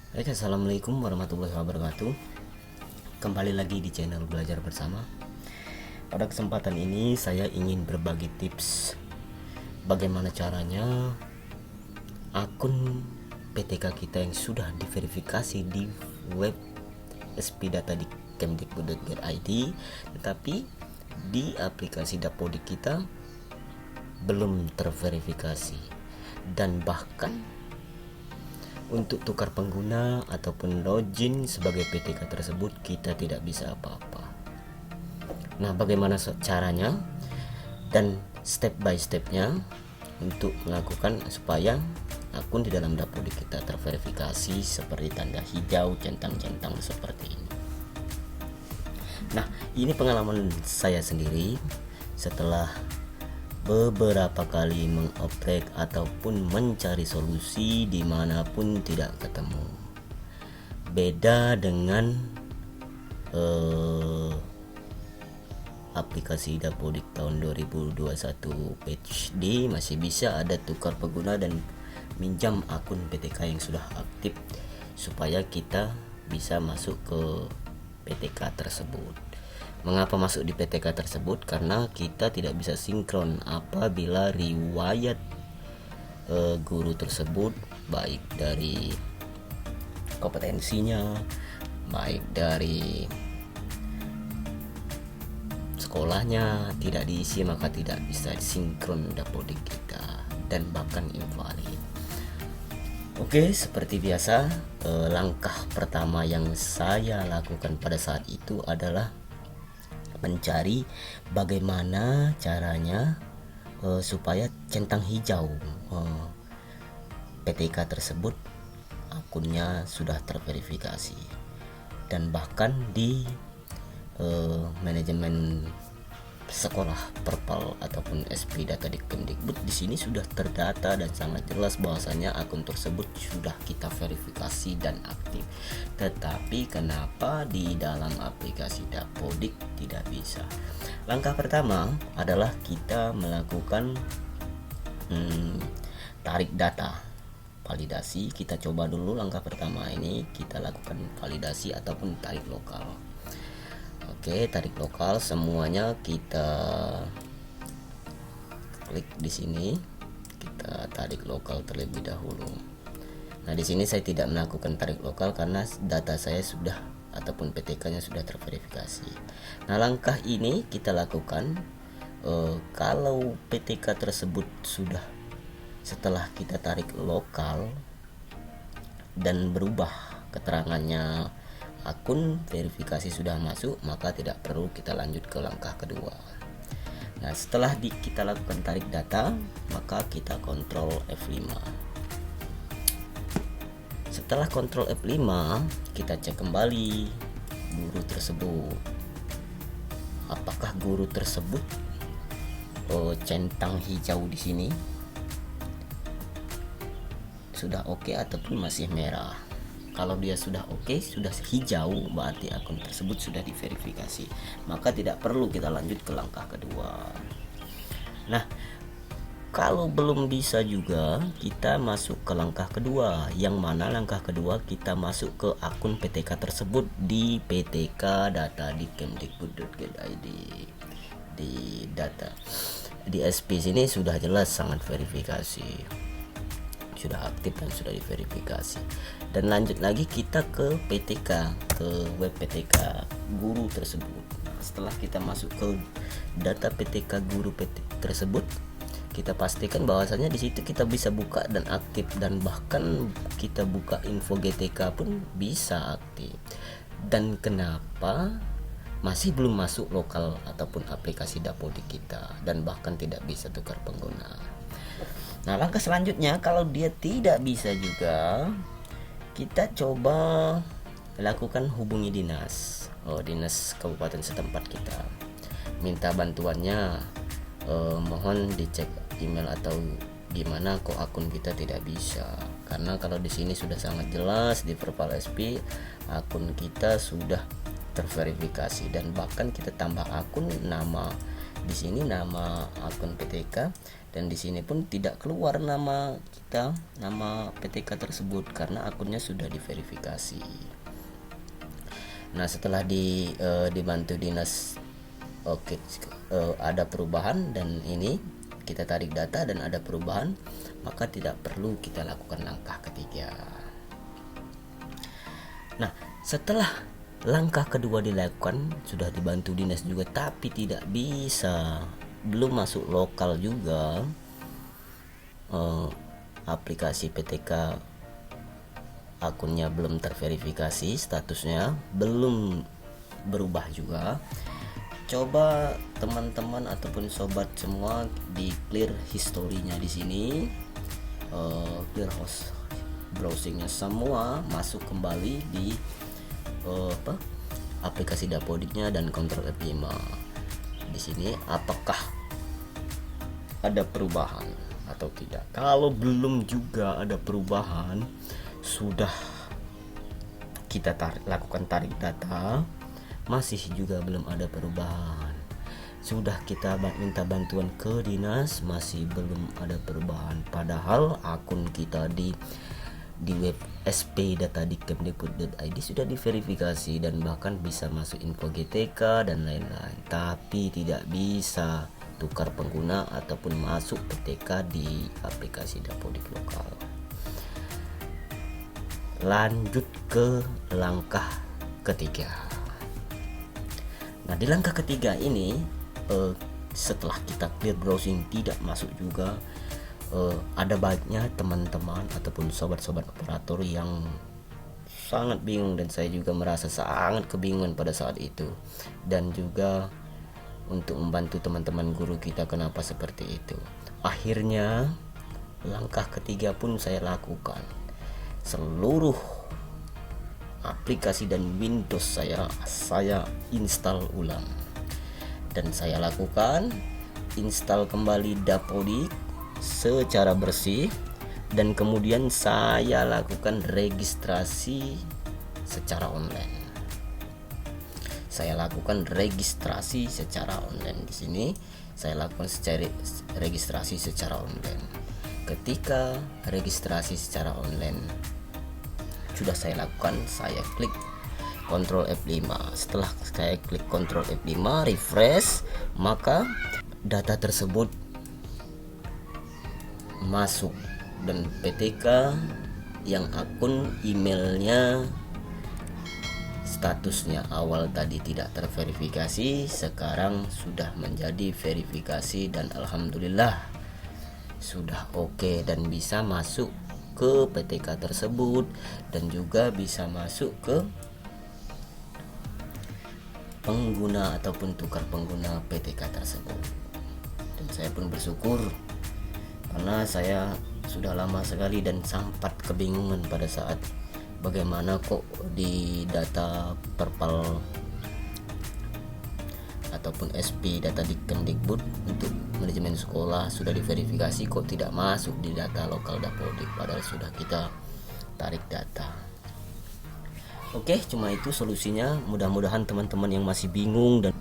Baik, assalamualaikum warahmatullahi wabarakatuh. Kembali lagi di channel Belajar Bersama. Pada kesempatan ini saya ingin berbagi tips bagaimana caranya akun PTK kita yang sudah diverifikasi di web SP data di kemdikbud.go.id, tetapi di aplikasi Dapodik kita belum terverifikasi, dan bahkan untuk tukar pengguna ataupun login sebagai PTK tersebut kita tidak bisa apa-apa. Nah, bagaimana caranya dan step by stepnya untuk melakukan supaya akun di dalam Dapodik kita terverifikasi seperti tanda hijau, centang-centang seperti ini. Nah, ini pengalaman saya sendiri setelah beberapa kali mengoprek ataupun mencari solusi dimanapun tidak ketemu. Beda dengan aplikasi Dapodik tahun 2021 Patch D, masih bisa ada tukar pengguna dan minjam akun PTK yang sudah aktif supaya kita bisa masuk ke PTK tersebut. Mengapa masuk di PTK tersebut? Karena kita tidak bisa sinkron apabila riwayat guru tersebut, baik dari kompetensinya, baik dari sekolahnya tidak diisi, maka tidak bisa sinkron Dapodik kita dan bahkan invalid. Oke, seperti biasa, langkah pertama yang saya lakukan pada saat itu adalah mencari bagaimana caranya supaya centang hijau PTK tersebut akunnya sudah terverifikasi, dan bahkan di manajemen sekolah Perpal ataupun SP data di Kemdikbud di sini sudah terdata dan sangat jelas bahwasanya akun tersebut sudah kita verifikasi dan aktif. Tetapi kenapa di dalam aplikasi Dapodik tidak bisa? Langkah pertama adalah kita melakukan tarik data validasi. Kita coba dulu langkah pertama ini, kita lakukan validasi ataupun tarik lokal. Oke, tarik lokal semuanya kita klik di sini. Kita tarik lokal terlebih dahulu. Nah, di sini saya tidak melakukan tarik lokal karena data saya sudah ataupun PTK-nya sudah terverifikasi. Nah, langkah ini kita lakukan kalau PTK tersebut sudah, setelah kita tarik lokal dan berubah keterangannya, akun verifikasi sudah masuk, maka tidak perlu kita lanjut ke langkah kedua. Nah, setelah kita lakukan tarik data, maka kita kontrol F5. Setelah kontrol F5, kita cek kembali guru tersebut. Apakah guru tersebut centang hijau di sini sudah oke ataupun masih merah? Kalau dia sudah oke, sudah hijau, berarti akun tersebut sudah diverifikasi, maka tidak perlu kita lanjut ke langkah kedua. Nah, kalau belum bisa juga, kita masuk ke langkah kedua, yang mana langkah kedua kita masuk ke akun PTK tersebut di PTK data di kemdikbud.go.id. Di data di SP sini sudah jelas sangat verifikasi, sudah aktif dan sudah diverifikasi. Dan lanjut lagi kita ke PTK, ke web PTK guru tersebut. Setelah kita masuk ke data PTK guru tersebut, kita pastikan bahwasanya di situ kita bisa buka dan aktif, dan bahkan kita buka info GTK pun bisa aktif. Dan kenapa masih belum masuk lokal ataupun aplikasi Dapodik kita, dan bahkan tidak bisa tukar pengguna? Nah, langkah selanjutnya kalau dia tidak bisa juga, kita coba lakukan hubungi dinas kabupaten setempat kita, minta bantuannya. Mohon dicek email atau gimana kok akun kita tidak bisa, karena kalau di sini sudah sangat jelas di Perpal SP akun kita sudah terverifikasi, dan bahkan kita tambah akun, nama di sini nama akun PTK Dan di sini pun tidak keluar nama kita, nama PTK tersebut karena akunnya sudah diverifikasi. Nah, setelah dibantu dinas, oke, ada perubahan dan ini kita tarik data dan ada perubahan, maka tidak perlu kita lakukan langkah ketiga. Nah, setelah langkah kedua dilakukan, sudah dibantu dinas juga tapi tidak bisa, belum masuk lokal juga, aplikasi PTK akunnya belum terverifikasi, statusnya belum berubah juga. Coba teman-teman ataupun sobat semua di clear historinya di sini, clear host browsingnya semua, masuk kembali di aplikasi Dapodiknya dan kontrol F5. Di sini apakah ada perubahan atau tidak? Kalau belum juga ada perubahan, sudah kita lakukan tarik data, masih juga belum ada perubahan. Sudah kita minta bantuan ke dinas, masih belum ada perubahan. Padahal akun kita di web sp.data.dikemdikbud.id sudah diverifikasi dan bahkan bisa masuk info GTK dan lain-lain, tapi tidak bisa tukar pengguna ataupun masuk PTK di aplikasi Dapodik lokal. Lanjut ke langkah ketiga. Nah, di langkah ketiga ini, setelah kita clear browsing tidak masuk juga, ada baiknya teman-teman ataupun sobat-sobat operator yang sangat bingung, dan saya juga merasa sangat kebingungan pada saat itu, dan juga untuk membantu teman-teman guru kita kenapa seperti itu. Akhirnya langkah ketiga pun saya lakukan. Seluruh aplikasi dan Windows saya install ulang, dan saya lakukan install kembali Dapodik secara bersih, dan kemudian saya lakukan registrasi secara online. Saya lakukan registrasi secara online. Di sini saya lakukan registrasi secara online. Ketika registrasi secara online sudah saya lakukan, saya klik Ctrl F5. Setelah saya klik Ctrl F5 refresh, maka data tersebut masuk, dan PTK yang akun emailnya statusnya awal tadi tidak terverifikasi, sekarang sudah menjadi verifikasi, dan alhamdulillah sudah oke dan bisa masuk ke PTK tersebut, dan juga bisa masuk ke pengguna ataupun tukar pengguna PTK tersebut. Dan saya pun bersyukur karena saya sudah lama sekali dan sempat kebingungan pada saat bagaimana kok di data Perpal ataupun SP data Dikemdikbud untuk manajemen sekolah sudah diverifikasi, kok tidak masuk di data lokal Dapodik padahal sudah kita tarik data. Oke, cuma itu solusinya. Mudah-mudahan teman-teman yang masih bingung dan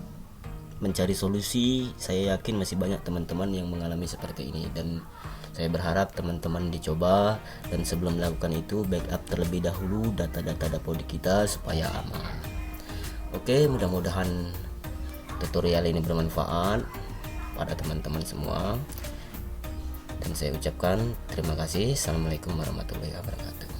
mencari solusi, saya yakin masih banyak teman-teman yang mengalami seperti ini, dan saya berharap teman-teman dicoba, dan sebelum melakukan itu backup terlebih dahulu data-data Dapodik kita supaya aman. Oke, mudah-mudahan tutorial ini bermanfaat pada teman-teman semua, dan saya ucapkan terima kasih. Assalamualaikum warahmatullahi wabarakatuh.